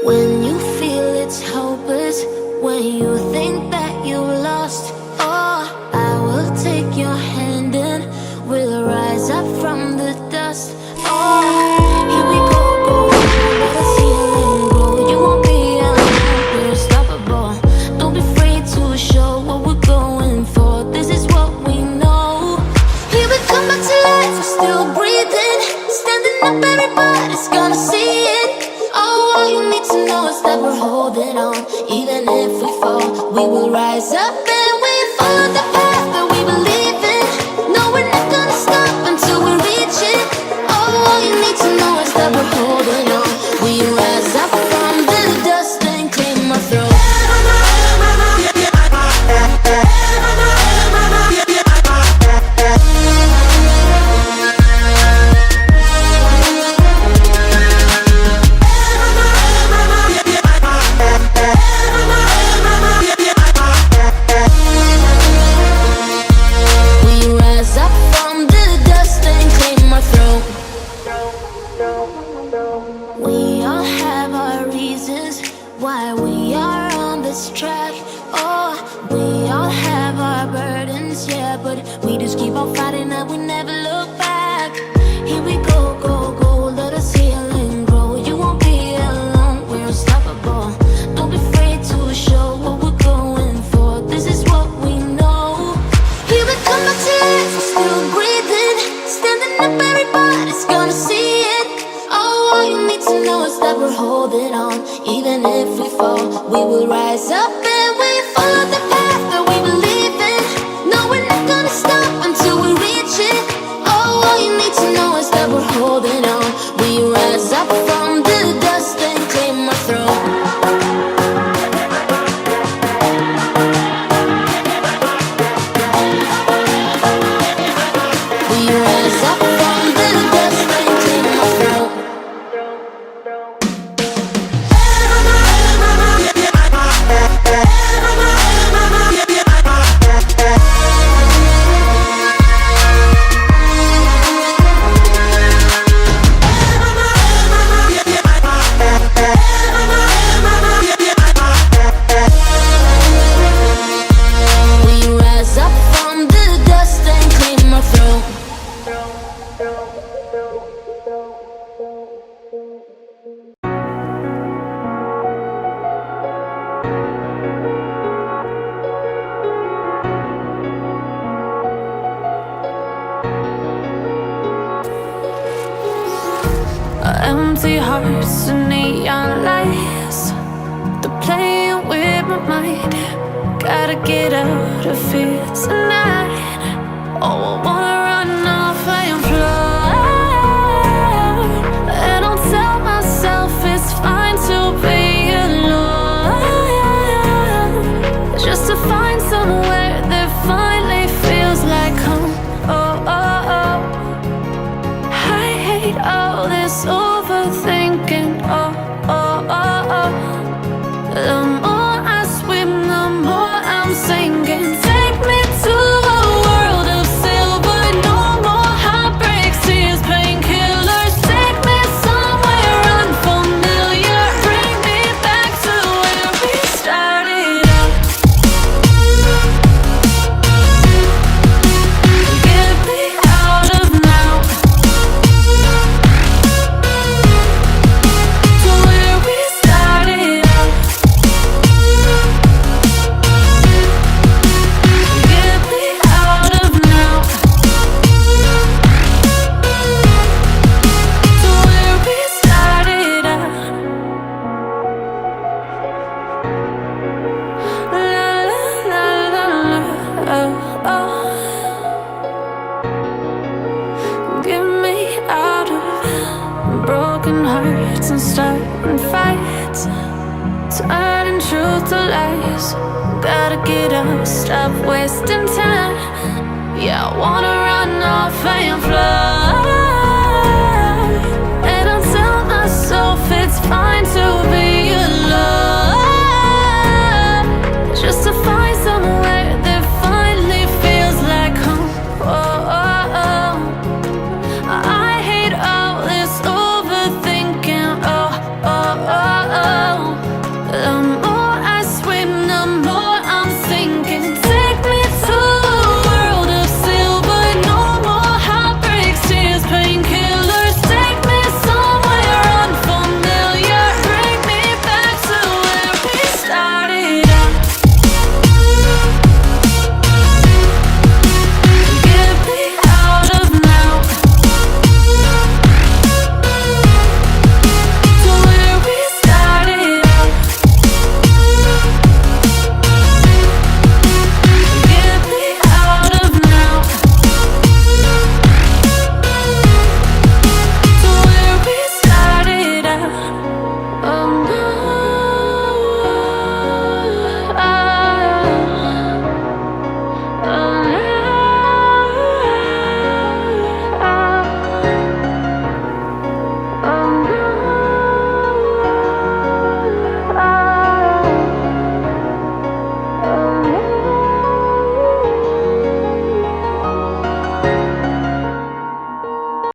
When you feel it's hopeless, when you think that you lost, oh, I will take your hand and we'll rise up from the dust. Oh, here we go, let us heal and grow. You won't be alone, we're unstoppable. Don't be afraid to show what we're going for. This is what we know. Here we come back to life, we're still breathing. Standing up, everybody's gonna see it. Oh, all you need to know is that we're holding on. Even if we fall, we will rise up and we follow the path that we believe in. No, we're not gonna stop until we reach it. Oh, all you need to know is that we're holding on. We rise up from the dust and claim our throne. We all have our reasons why we are on this track. Oh, we all have our burdens, yeah, but we just keep on fighting and we never look back. Here we go, let us heal and grow. You won't be alone, we're unstoppable. Don't be afraid to show what we're going for. This is what we know. Here we come back to life, we're still breathing. Standing up, everybody's gonna see it. Oh, all you need to know is that we're holding on. Even if we fall, we will rise up and we follow the path that we believe in. No, we're not gonna stop until we reach it. Oh, all you need to know is that we're holding on. We rise up from the dust and claim our throne. We rise up from the dust and claim our throne. Empty hearts and neon lights, they're playing with my mind. Gotta get out of here tonight. Oh, I wanna run off and fly. And I'll tell myself it's fine to be alone, just to find somewhere that finally feels like home. Oh, oh, oh. I hate all this overthinking. Oh, oh, oh, oh. The more I swim, the more I'm sinking. Take me to a world of silver. No more heartbreaks, tears, painkillers. Take me somewhere unfamiliar. Bring me back to where we started out. Get me out of now. To where we started out. Get me out of now. To where we started out. La la la la la. Oh, oh. Get me out of broken hearts and starting fights, turning truth to lies. Gotta get up, stop wasting time. Yeah, I wanna run off and fly.